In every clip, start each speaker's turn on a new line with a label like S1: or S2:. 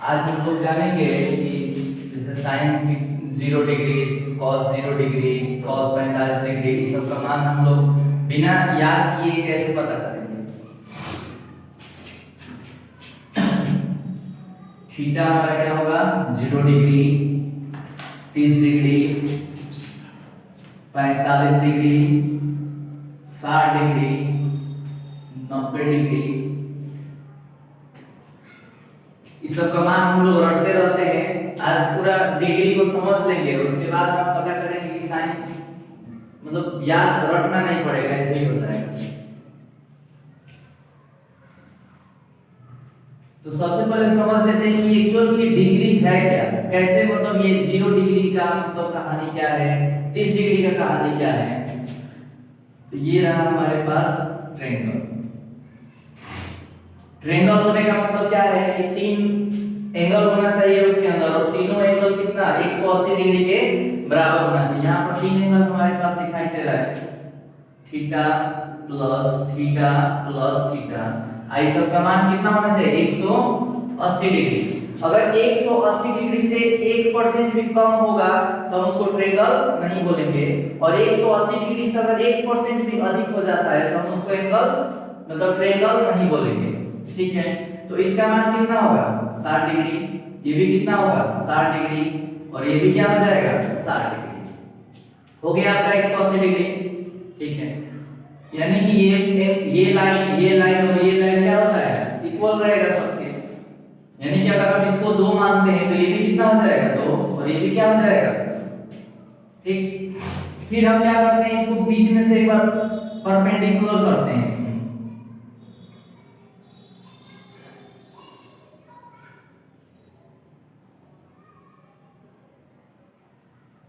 S1: आज हम लोग जानेंगे कि जैसे sine 0 degree, cos 0 degree, cos 45 degree, इस सब का मान हम लोग बिना याद किए कैसे पता करेंगे। थीटा हमारा क्या होगा 0 degree, 30 degree, 45 degree, 60 degree, 90 degree, इस सब का मान हम लोग रटते रहते हैं। आज पूरा डिग्री को समझ लेंगे, उसके बाद हम पता करेंगे कि साइन मतलब याद रटना नहीं पड़ेगा, ऐसे ही हो जाएगा। तो सबसे पहले समझ लेते हैं कि एक्चुअल ये डिग्री है क्या, कैसे मतलब ये 0 डिग्री का मतलब कहानी क्या है, 30 डिग्री का कहानी क्या है। तो ये रहा हमारे पास ट्रायंगल। ट्रायंगल होने का मतलब क्या है कि 3 एंगल होना चाहिए उसके अंदर, और तीनों एंगल कितना 180 डिग्री के बराबर होना चाहिए। यहाँ पर 3 एंगल हमारे पास दिखाई दे रहा है, theta plus theta plus theta. आई सब का मान कितना होना चाहिए 180 डिग्री। अगर 180 डिग्री से 1% भी कम होगा तो हम उसको ट्रायंगल नहीं बोलेंगे, और 180 डिग्री से अगर 1% भी अधिक हो जाता है तो हम उसको एंगल मतलब ट्रायंगल नहीं बोलेंगे। ठीक है, तो इसका मान कितना होगा 60 डिग्री, ये भी कितना होगा 60 डिग्री, और ये भी क्या हो जाएगा 60 डिग्री। हो गया आपका 180 डिग्री। ठीक है, यानी कि ये लाइन और ये लाइन क्या होता है इक्वल रहेगा सबके। यानी कि अगर हम इसको 2 मानते हैं तो ये भी कितना हो जाएगा 2, और ये भी क्या हो जाएगा। ठीक, फिर हम क्या करते हैं इसको बीच में से एक बार परपेंडिकुलर करते हैं।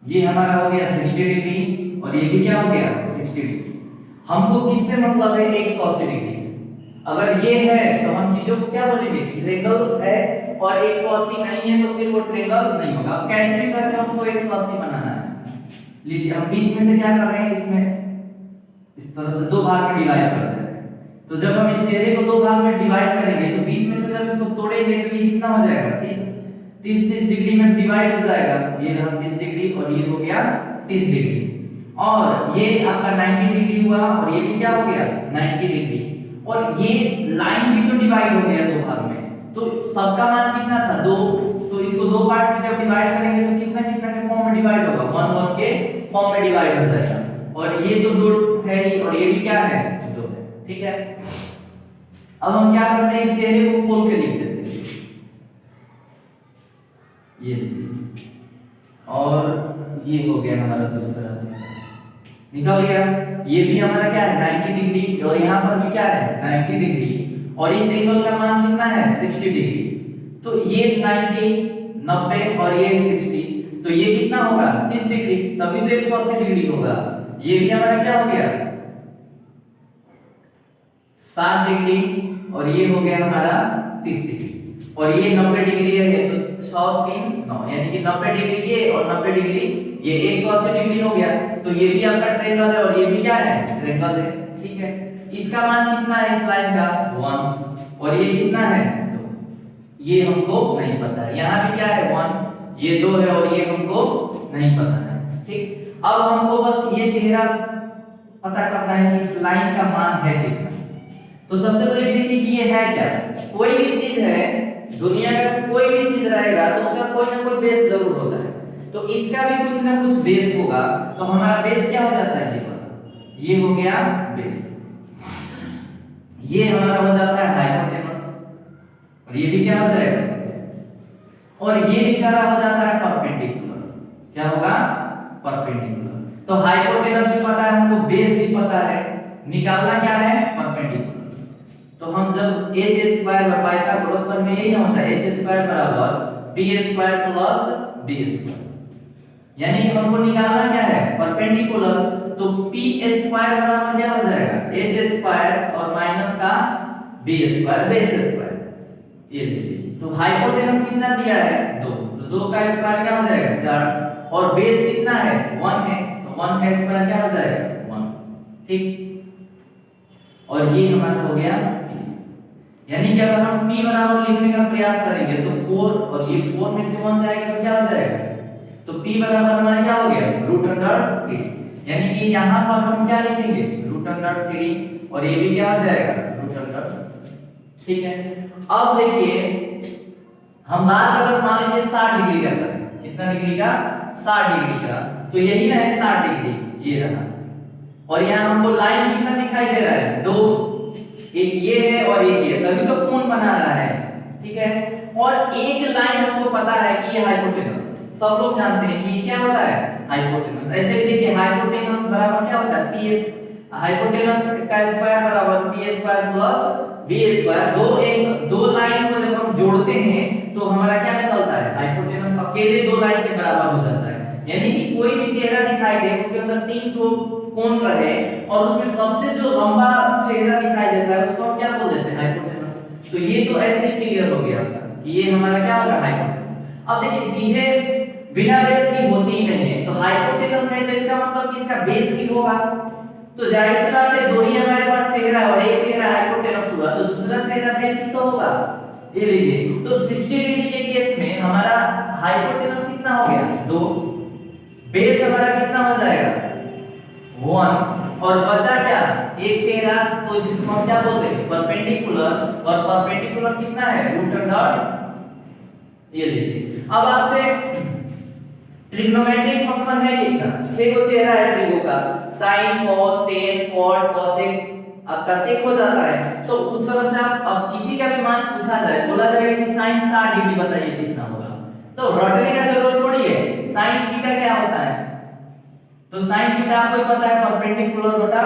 S1: ये हमारा हो गया 60 डिग्री, और ये भी क्या हो गया 60 डिग्री। हमको किससे मतलब है 180 डिग्री से। अगर ये है तो हम चीजों को क्या बोलेंगे कि ट्रायंगल है, और 180 नहीं है तो फिर वो ट्रायंगल नहीं होगा। अब कैसे भी करके हमको 180 बनाना है। लीजिए हम बीच में से क्या कर रहे हैं, इसमें इस तरह से 2 भाग में डिवाइड कर दे रहे हैं। तो जब हम इस चेहरे को 2 भाग में डिवाइड करेंगे तो बीच में से जब इसको तोड़ेंगे तो ये कितना हो जाएगा 30 डिग्री में डिवाइड हो जाएगा। ये रहा 30 डिग्री और ये हो गया 30 डिग्री, और ये आपका 90 डिग्री हुआ, और ये भी क्या हो गया 90 डिग्री, और ये लाइन भी तो डिवाइड हो गया 2 भाग में। तो सबका मान कितना था 2, तो इसको 2 पार्ट में जब डिवाइड करेंगे तो कितना कितना के फॉर्म में डिवाइड होगा 1 1 के फॉर्म में डिवाइड हो जाएगा। और ये तो 2 है ही, और ये भी क्या है 2 है। ठीक है, अब हम क्या करते हैं इस चेहरे को खोल के लिख देते हैं ये, और ये हो गया हमारा दूसरा चेहरा निकल गया। ये भी हमारा क्या है 90 डिग्री, और यहाँ पर भी क्या है 90 डिग्री, और इस एंगल का मान कितना है 60 डिग्री। तो ये 90 90 और ये 60, तो ये कितना होगा 30 डिग्री, तभी तो 180 डिग्री होगा। ये भी हमारा क्या हो गया 60 डिग्री, और ये हो गया हमारा 30 डिग्री, और ये 90 डिग्री है, तो 6 3 9, यानी कि 90 डिग्री ये और 90 डिग्री ये 180 डिग्री हो गया। तो ये भी आपका ट्रायंगल है, और ये भी क्या है ट्रायंगल है। ठीक है, इसका मान कितना है इस लाइन का 1, और ये कितना है 2, ये हमको नहीं पता है। यहाँ भी क्या है 1, ये 2 है, और ये हमको नहीं पता है। ठीक, अब हमको बस ये चेहरा पता करना है कि इस लाइन का मान है कितना। तो सबसे पहले देखिए कि ये है क्या। कोई भी चीज है, दुनिया का कोई भी चीज रहेगा तो उसका कोई ना कोई बेस जरूर होता है, तो इसका भी कुछ ना कुछ बेस होगा। तो हमारा बेस क्या हो जाता है ये हो गया बेस, ये हमारा हो जाता है हाइपोटेनस, और ये भी क्या हो जाएगा, और ये बेचारा हो जाता है परपेंडिकुलर। क्या होगा परपेंडिकुलर। तो हाइपोटेनस भी पता है हमको, बेस भी पता है, निकालना क्या है परपेंडिकुलर। तो हम जब h स्क्वायर और पाइथागोरस पर में यही ना होता है h स्क्वायर बराबर b square plus d square, यानी कि हमको निकालना क्या है परपेंडिकुलर। तो p स्क्वायर बराबर क्या हो जाएगा h स्क्वायर और माइनस का b स्क्वायर बेस स्क्वायर। ये लीजिए, तो हाइपोटेनस कितना दिया है 2, तो 2 का स्क्वायर क्या हो जाएगा 4, और बेस कितना है 1 है, तो 1 का स्क्वायर क्या हो जाएगा 1। ठीक, और ये हमारा हो गया। यानी कि अगर हम p बराबर लिखने का प्रयास करेंगे तो 4 और ये 4 में से 1 जाएगा तो क्या हो जाएगा, तो p बराबर हमारा क्या हो गया √3, यानी कि यहाँ पर हम क्या लिखेंगे √3 और ये भी क्या हो जाएगा √3, ठीक है। अब देखिए हम बात अगर मान लीजिए 60 डिग्री का करें, कितना डिग्री का 60 डिग्री का, तो यही ना है 60 डिग्री, ये रहा, और यहाँ हमको लाइन कितना दिखाई दे रहा है, दो, एक ये है और एक ये, तभी तो कोण बना रहा है, ठीक है। और एक लाइन हमको पता है कि ये हाइपोटेनस, सब लोग जानते हैं कि क्या होता है हाइपोटेनस। ऐसे भी देखिए हाइपोटेनस बराबर क्या होता है PS, हाइपोटेनस का स्क्वायर बराबर PS square plus B square. दो लाइन को जब हम जोड़ते हैं तो हमारा क्या निकलता है, हाइपोटेनस अकेले दो लाइन के बराबर हो जाता है। यानी कि कोई भी चेहरा दिखाई दे उसके अंदर तीन को कोण रहे और उसमें सबसे जो लंबा चेहरा दिखाई देता है उसको हम क्या बोल देते हैं हाइपोटेनस। तो ये तो ऐसे ही क्लियर हो गया आपका कि ये हमारा क्या होगा हाइपोटेनस। अब देखिए चीजें बिना बेस की होती ही नहीं है, तो हाइपोटेनस है तो इसका मतलब कि इसका बेस भी होगा, तो जाहिर सी बात है दो ही हमारे पास चेहरा और एक चेहरा हाइपोटेनस हुआ तो दूसरा चेहरा बेस ही तो होगा। ये लीजिए तो 60 डिग्री के केस में हमारा हाइपोटेनस कितना हो गया 2, बेस हमारा कितना हो जाएगा 1, और बचा क्या एक चेहरा, तो जिसको हम क्या बोल देंगे परपेंडिकुलर, और परपेंडिकुलर कितना है √3। ये लीजिए अब आपसे ट्रिग्नोमेट्रिक फंक्शन है कितना, 6 को चेहरा है ट्रिगो का, sin cos tan cot cosec आपका sec हो जाता है। तो उस तरह से आप अब किसी का भी मान पूछा जाए, बोला जाएगा कि sin 60 डिग्री बताइए कितना होगा, तो रटने का जरूरत थोड़ी है, sin थीटा क्या होता है, तो sin थीटा आपको पता है परपेंडिकुलर बटा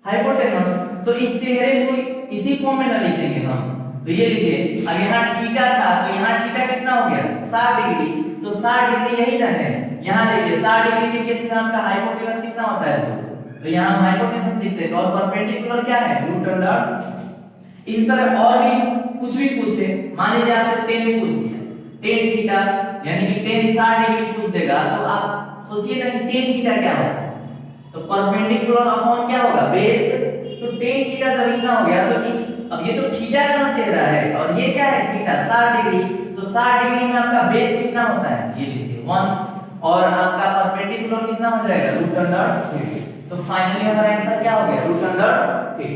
S1: हाइपोटेनस। तो इस चेहरे को इसी फॉर्म में ना लिखेंगे हम, तो ये लीजिए अब यहाँ थीटा था तो यहाँ थीटा कितना हो गया 60 डिग्री, तो 60 डिग्री यही ना है, यहाँ देखिए 60 डिग्री के केस में आपका हाइपोटेनस कितना होता है 2, तो यहाँ हम हाइपोटेनस लिखते हैं और परपेंडिकुलर क्या है √3। इस तरह और भी कुछ भी पूछे, मान लीजिए आपसे tan भी पूछ दिया, tan थीटा यानी कि tan 60 डिग्री पूछ देगा तो आप सोचिएगा कि tan थीटा क्या होता है, तो परपेंडिकुलर अपॉन क्या होगा बेस, तो tan थीटा जब इतना हो गया तो इस अब ये तो थीटा का चेहरा है और ये क्या है थीटा 60 डिग्री, तो 60 डिग्री में आपका बेस कितना होता है ये लीजिए 1 और आपका परपेंडिकुलर कितना हो जाएगा √3। तो फाइनली हमारा आंसर क्या हो गया √3,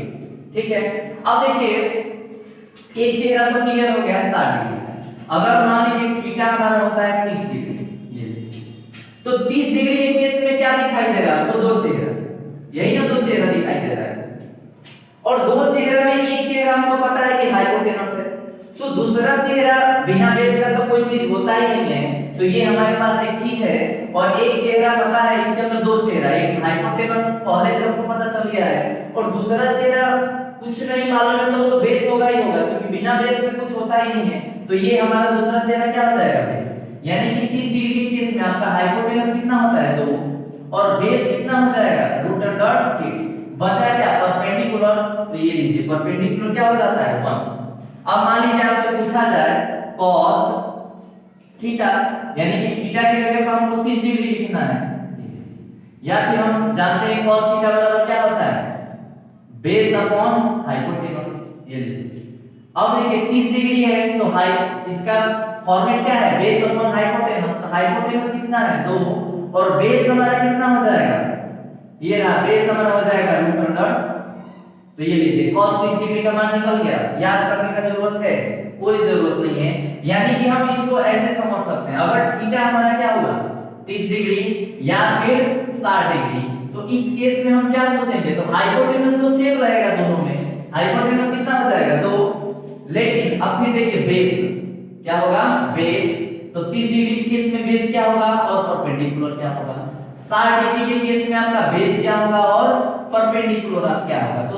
S1: ठीक है। अब देखिए एक चेहरा तो क्लियर हो गया 60 डिग्री, अगर मान लीजिए थीटा हमारा होता है 30 डिग्री, ये लीजिए तो 30 डिग्री के केस में क्या दिखाई दे रहा है आपको, दो चेहरा, यही ना दो चेहरा दिखाई दे रहा है, और दो चेहरा में एक चेहरा हमको पता है कि हाइपोटेनस है, तो दूसरा चेहरा बिना बेस का तो कोई चीज होता ही नहीं है, तो ये हमारे पास एक चीज है और एक चेहरा पता है, इसके अंदर दो चेहरा, एक हाइपोटेनस पहले से हमको पता चल गया है और दूसरा चेहरा कुछ नहीं मालूम है तो वो बेस होगा ही होगा, क्योंकि बिना बेस के कुछ होता ही नहीं है, तो ये हमारा दूसरा चेहरा क्या हो जाएगा बेस। यानी कि 30 डिग्री के केस में आपका हाइपोटेनस कितना होता है 2 और बेस कितना हो जाएगा √3, बचा क्या परपेंडिकुलर, तो ये लीजिए परपेंडिकुलर क्या हो जाता है 1। अब मान लीजिए आपसे पूछा जाए cos थीटा यानी कि थीटा की जगह पर हमको 30 डिग्री लिखना है, या फिर हम जानते हैं cos थीटा बराबर क्या होता है बेस अपॉन हाइपोटेनस, ये लीजिए अब देखिए 30 डिग्री है तो इसका फॉर्मेट क्या है बेस अपॉन हाइपोटेनस, तो हाइपोटेनस कितना है 2 और बेस हमारा कितना हो जाएगा, ये रहा बेस हमारा हो जाएगा √3। तो ये लीजिए cos 30 डिग्री का मान निकल गया, याद करने का जरूरत है कोई जरूरत नहीं है, यानी कि हम इसको ऐसे समझ सकते हैं अगर थीटा हमारा क्या हुआ 30 डिग्री या फिर 60 डिग्री, तो इस केस में हम क्या सोचेंगे, तो हाइपोटेनस तो सेम रहेगा दोनों में, हाइपोटेनस कितना हो जाएगा 2, लेकिन अब फिर देखिए बेस क्या होगा बेस, तो 30 डिग्री के केस में बेस क्या होगा और परपेंडिकुलर क्या होगा, 60 डिग्री के केस में आपका बेस क्या होगा और परपेंडिकुलर क्या होगा, तो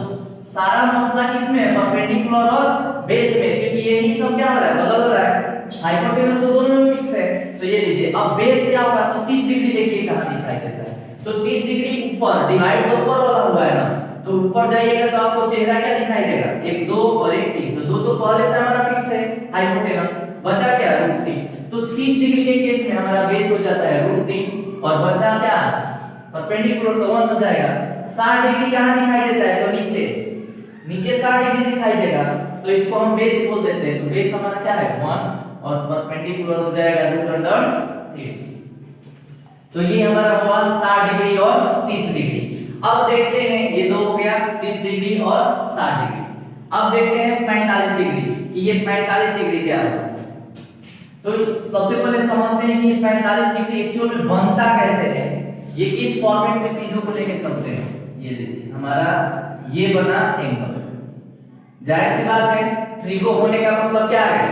S1: सारा मसला किसमें है परपेंडिकुलर और बेस में, क्योंकि यही सब क्या हो रहा है बदल रहा है, हाइपोटेनस तो दोनों में फिक्स है। तो ये लीजिए अब बेस क्या होगा, तो 30 डिग्री देखिए कहां से दिखाई देता है, तो 30 डिग्री ऊपर डिवाइड तो ऊपर वाला हुआ है ना, तो ऊपर जाइएगा तो आपको चेहरा क्या दिखाई देगा एक 2 और एक 3, तो 2 तो पहले से हमारा फिक्स है हाइपोटेनस, बचा क्या √3, तो 30 डिग्री के केस में हमारा बेस हो जाता है √3 और बचा क्या परपेंडिकुलर तो 1 हो जाएगा। 60 डिग्री कहां दिखाई देता है, तो नीचे नीचे 60 डिग्री दिखाई देगा तो इसको हम बेस बोल देते हैं। तो बेस हमारा क्या है 1 और परपेंडिकुलर हो जाएगा √3। तो ये हमारा हुआ 60 डिग्री और 30 डिग्री। अब देखते हैं ये दो हो गया 30 डिग्री और 60 डिग्री। अब देखते हैं 45 डिग्री कि ये 45 डिग्री क्या है। तो सबसे पहले समझते हैं कि ये 45 डिग्री एक्चुअल में बनता कैसे है, ये किस फॉर्मेट में चीजों को लेके चलते हैं। ये देखिए हमारा ये बना एंगल, जाहिर सी बात है ट्रिगो होने का मतलब क्या है,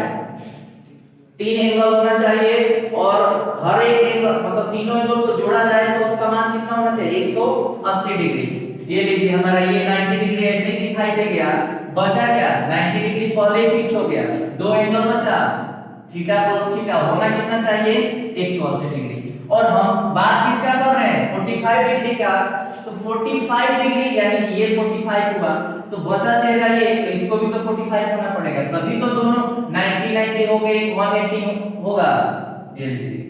S1: 3 एंगल होना चाहिए और हर एक एंगल मतलब तीनों एंगल को जोड़ा जाए तो उसका मान कितना होना चाहिए 180 डिग्री। ये लीजिए हमारा ये 90 डिग्री ऐसे ही दिखाई दे गया, बचा क्या 90 डिग्री पहले ही फिक्स हो गया, दो एंगल बचा थीटा प्लस थीटा होना कितना चाहिए 180 डिग्री। और हम बात किसका कर रहे हैं 45 डिग्री का, तो 45 डिग्री यानी कि ये 45 हुआ तो बचा चेहरा ये, तो इसको भी तो 45 होना पड़ेगा तभी तो दोनों 90 90 हो गए 180 होगा। ये लीजिए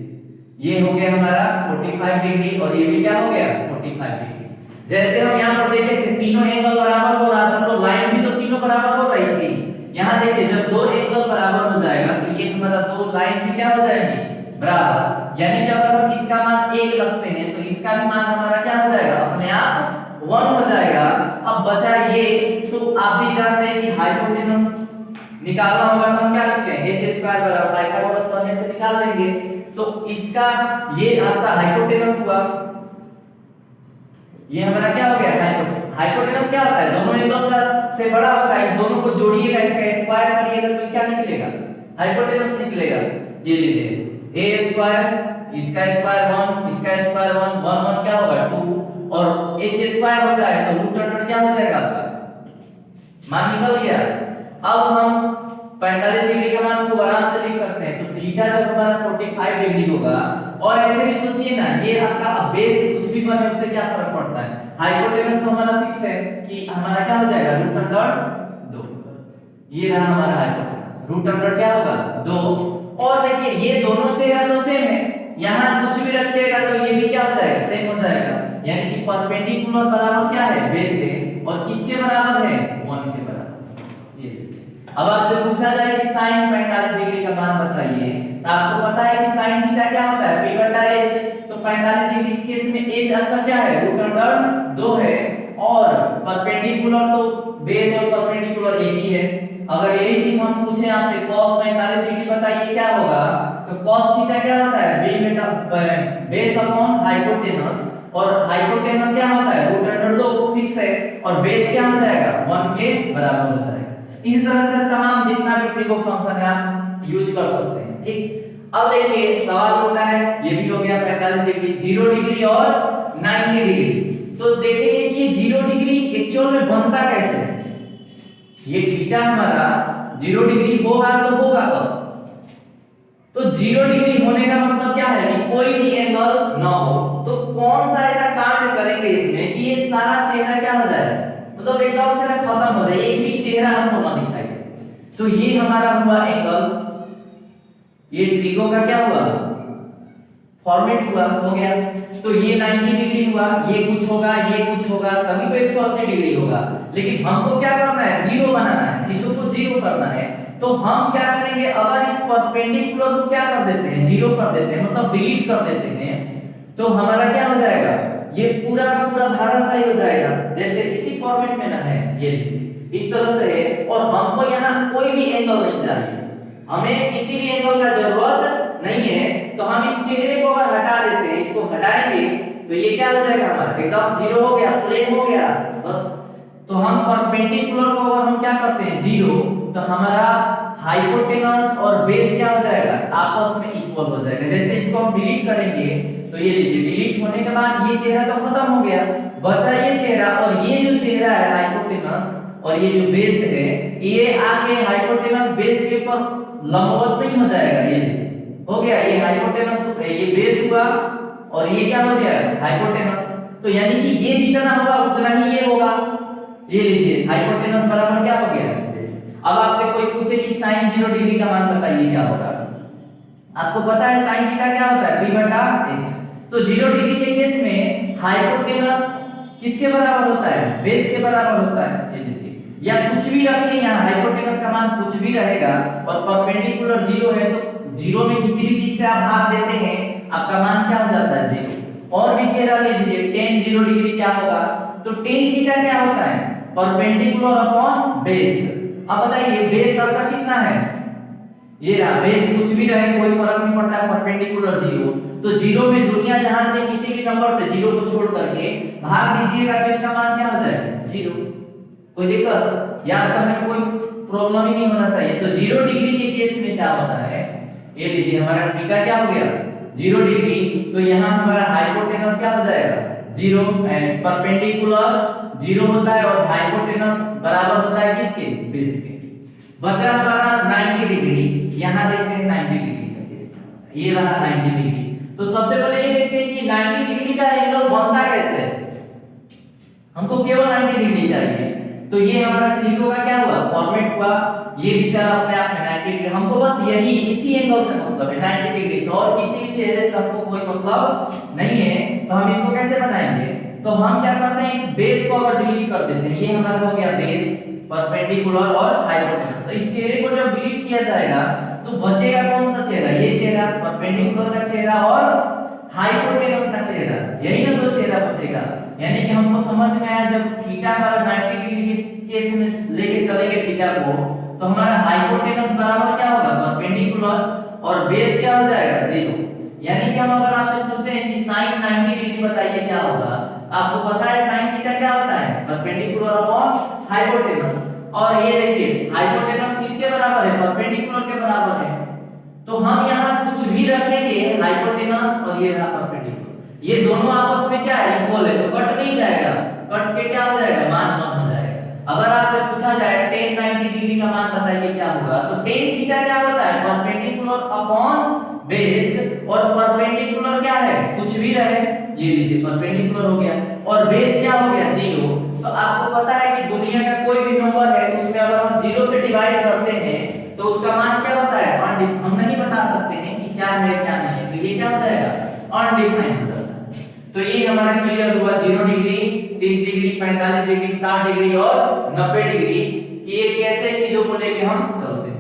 S1: ये हो गया हमारा 45 डिग्री और ये भी क्या हो गया 45 डिग्री। जैसे हम यहाँ पर देखे थे तीनों एंगल बराबर हो रहा था तो लाइन भी तो तीनों बराबर हो रही थी। यहाँ देखिए जब दो एंगल बराबर हो जाएगा तो ये हमारा दो लाइन भी क्या हो जाएगी बराबर, यानी कि अगर हम इसका मान 1 रखते हैं तो इसका भी मान हमारा क्या हो जाएगा अपने आप 1 हो जाएगा। अब बचा ये, तो आप भी जानते हैं कि हाइपोटेनस निकालना होगा तो हम क्या लिखते हैं h² बराबर पाइथागोरस प्रमेय से निकाल देंगे। तो इसका ये आपका हाइपोटेनस हुआ, ये हमारा क्या हो गया हाइपोटेनस। हाइपोटेनस क्या होता है दोनों एंगल का से बड़ा होता है, इस दोनों को जोड़िएगा इसका स्क्वायर करिएगा तो क्या निकलेगा हाइपोटेनस निकलेगा। ये लीजिए a² इसका स्क्वायर 1 इसका स्क्वायर 1 1 1 क्या होगा 2 और h² होता है तो रूट अंडर क्या हो जाएगा आपका मान निकल गया। अब हम 45 डिग्री का मान को आराम से लिख सकते हैं। तो थीटा जब हमारा 45 डिग्री होगा और ऐसे भी सोचिए ना ये आपका बेस कुछ भी बने उससे क्या फर्क पड़ता है, हाइपोटेनस तो हमारा फिक्स है कि हमारा क्या हो जाएगा रूट अंडर 2। ये रहा हमारा हाइपोटेनस, रूट अंडर क्या होगा 2। और देखिए ये दोनों चेहरा तो सेम है, यहाँ कुछ भी रखिएगा तो ये भी क्या हो जाएगा सेम हो जाएगा, यानी कि परपेंडिकुलर बराबर क्या है बेस है और किसके बराबर है 1 के बराबर। ये अब आपसे पूछा जाए कि sin 45 डिग्री का मान बताइए तो आपको पता है कि sin थीटा क्या होता है p बटा h। तो 45 डिग्री के केस में h आपका क्या है रूट अंडर 2 है और परपेंडिकुलर तो बेस और परपेंडिकुलर एक ही है। अगर यही चीज हम पूछे आपसे cos 45 डिग्री बताइए क्या होगा, तो cos थीटा क्या होता है b बेटा बेस अपॉन हाइपोटेनस और हाइपोटेनस क्या होता है रूट अंडर 2 फिक्स है और बेस क्या हो जाएगा 1 के बराबर हो जाएगा। इस तरह से तमाम जितना भी ट्रिगो फंक्शन है आप यूज कर सकते हैं। ठीक अब देखिए सवाल होता है ये भी हो गया 45 डिग्री 0 डिग्री और 90 डिग्री। तो देखेंगे कि 0 डिग्री एक्चुअल में बनता कैसे है। ये थीटा हमारा 0 डिग्री होगा तो होगा कब, तो 0 डिग्री होने का मतलब क्या है कि कोई भी एंगल ना हो। तो कौन सा ऐसा कांड करेंगे इसमें कि ये सारा चेहरा क्या हो जाए मतलब एकदम से खत्म हो जाए, एक भी चेहरा हमको ना दिखाई दे। तो ये हमारा हुआ एंगल, ये ट्रिगो का क्या हुआ फॉर्मेट हुआ हो गया। तो ये 90 डिग्री हुआ, ये कुछ होगा तभी तो 180 डिग्री होगा। लेकिन हमको क्या करना है जीरो बनाना है, चीजों को जीरो करना है। तो हम क्या करेंगे अगर इस परपेंडिकुलर को क्या कर देते हैं जीरो कर देते हैं मतलब डिलीट कर देते हैं तो हमारा क्या हो जाएगा ये पूरा का पूरा धाराशायी हो जाएगा। जैसे इसी फॉर्मेट में ना है ये इस तरह से है और हमको यहाँ कोई भी एंगल नहीं चाहिए, हमें किसी भी एंगल का जरूरत नहीं है। तो हम इस चेहरे को अगर हटा देते हैं इसको हटाएंगे तो ये क्या हो जाएगा हमारा एकदम जीरो हो गया प्लेन हो गया बस। तो हम परपेंडिकुलर को अगर हम क्या करते हैं जीरो तो हमारा हाइपोटेनस और बेस क्या हो जाएगा आपस में इक्वल हो जाएगा। जैसे इसको हम डिलीट करेंगे तो ये लीजिए डिलीट होने के बाद ये चेहरा तो खत्म हो गया, बचा ये चेहरा और ये जो चेहरा है हाइपोटेनस और ये जो बेस है ये आके हाइपोटेनस बेस के ऊपर लंबवत नहीं हो जाएगा। ये हो गया ये हाइपोटेनस ये बेस हुआ और ये क्या हो जाएगा हाइपोटेनस। तो यानी कि ये जितना होगा उतना ही ये होगा। ये लीजिए हाइपोटेनस बराबर क्या हो गया बेस। अब आपसे कोई पूछे कि sin 0 डिग्री का मान बताइए क्या होगा, आपको पता है sin थीटा क्या होता है p बटा h। तो 0 डिग्री के केस में हाइपोटेनस किसके बराबर होता है बेस के बराबर होता है। ये लीजिए या कुछ भी रखें, यहाँ हाइपोटेनस का मान कुछ भी रहेगा और परपेंडिकुलर 0 है तो 0 में किसी भी चीज से आप भाग देते हैं, आपका मान क्या हो जाता है 0। और भी चेहरा ले लीजिए, tan 0 डिग्री क्या होगा, तो tan थीटा क्या होता है, परपेंडिकुलर अपॉन बेस। अब बताइए बेस आपका कितना है, ये रहा, बेस कुछ भी रहे कोई फर्क नहीं पड़ता है, परपेंडिकुलर 0, तो 0 में दुनिया जहान के किसी भी नंबर से 0 को छोड़ करके भाग दीजिएगा तो इसका मान क्या हो जाएगा 0। कोई दिक्कत, याद करने में कोई प्रॉब्लम ही नहीं होना चाहिए। तो 0 डिग्री के केस में क्या होता है, ये लीजिए हमारा थीटा क्या हो गया 0 डिग्री, तो यहाँ हमारा हाइपोटेनस क्या हो जाएगा 0 एंड परपेंडिकुलर 0 होता है और हाइपोटेनस बराबर होता है किसके, बेस के। बचा हमारा 90 डिग्री, यहाँ देखते हैं 90 डिग्री का केस, ये रहा 90 डिग्री। तो सबसे पहले ये देखते हैं कि 90 डिग्री का एंगल बनता कैसे, हमको केवल 90 डिग्री चाहिए। तो ये हमारा ट्रिगो का क्या हुआ, फॉर्मेट हुआ, ये बेचारा अपने आप में 90 डिग्री, हमको बस यही इसी एंगल से मतलब है 90 डिग्री से, और किसी भी चेहरे से हमको कोई मतलब नहीं है। तो हम इसको कैसे बनाएंगे, तो हम क्या करते हैं इस बेस को अगर डिलीट कर देते हैं, ये हमारा हो गया बेस, परपेंडिकुलर और हाइपोटेनस। तो इस चेहरे को जब डिलीट किया जाएगा तो बचेगा कौन सा चेहरा, ये चेहरा परपेंडिकुलर का चेहरा और हाइपोटेनस का चेहरा, यही ना दो चेहरा बचेगा। यानी कि हमको समझ में आया जब थीटा हमारा 90 डिग्री के केस में लेके चलेंगे थीटा को, तो हमारा हाइपोटेनस बराबर क्या होगा परपेंडिकुलर और बेस क्या हो जाएगा 0। यानी कि हम अगर आपसे पूछते हैं कि sin 90 डिग्री बताइए क्या होगा, आपको पता है sin थीटा क्या होता है, परपेंडिकुलर अपॉन हाइपोटेनस। और ये देखिए हाइपोटेनस किसके बराबर है, परपेंडिकुलर के बराबर है। तो हम यहाँ कुछ भी रखेंगे हाइपोटेनस और ये रहा परपेंडिकुलर, ये दोनों आपस में क्या है इक्वल है, तो कट नहीं जाएगा, कट के क्या हो जाएगा मान 1 हो जाएगा। अगर आपसे पूछा जाए tan 90 डिग्री का मान बताइए क्या होगा, तो tan थीटा क्या होता है परपेंडिकुलर अपॉन बेस, और परपेंडिकुलर क्या है कुछ भी रहे, ये लीजिए परपेंडिकुलर हो गया और बेस क्या हो गया 0। तो आपको पता है कि दुनिया का कोई भी नंबर है उसमें अगर हम 0 से डिवाइड करते हैं तो उसका मान क्या होता है, हम नहीं बता सकते हैं कि क्या है क्या नहीं है, तो ये क्या हो जाएगा अनडिफाइंड हो जाता है। तो ये हमारा क्लियर हुआ 0 डिग्री, 30 डिग्री, 45 डिग्री, 60 डिग्री और 90 डिग्री कि ये कैसे चीजों को लेके हम चलते हैं।